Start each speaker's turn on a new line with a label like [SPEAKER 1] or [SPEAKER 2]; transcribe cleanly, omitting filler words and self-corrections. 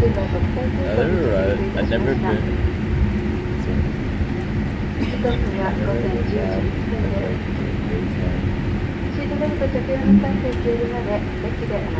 [SPEAKER 1] I've never been. So, never been in a cab. I've like, days now.